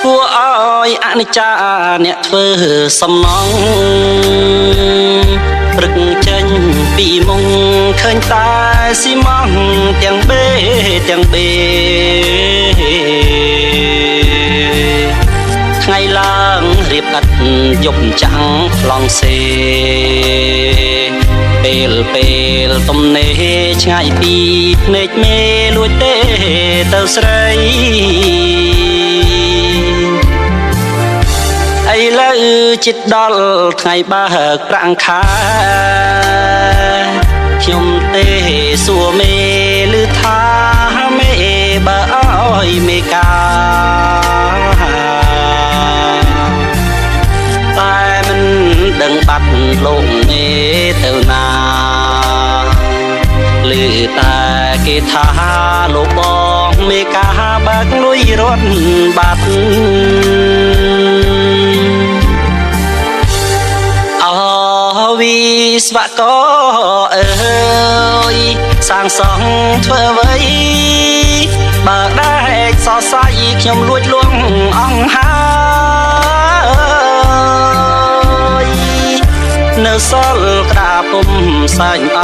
គួរឲ្យអនិច្ចាអ្នកធ្វើសំណងព្រឹកចេញពីមុងឃើញតែស៊ីម៉ងទាំងបេថ្ងៃឡើងរៀបឥតយប់ចាំងខ្លងសេពេលទំនេរឆ្ងាយពីភ្នែកមេលួចទេទៅស្រីឥឡូវចិត្តដល់ថ្ងៃបើកប្រាំងខែខ្ញុំទេសួរមេឮថាមេបើអើយមេកាតែមិនដឹងបាត់លោកមេទៅណាឮតែគេថាលោកបងមេកាបើកលុយរត់បាត់វិស្វករអើយសាងសង់ធ្វើអ្វីបើដែកសរសៃខ្ញុំលួចលួងអង្គហើយនៅសល់ក្តារពុំសែងអត់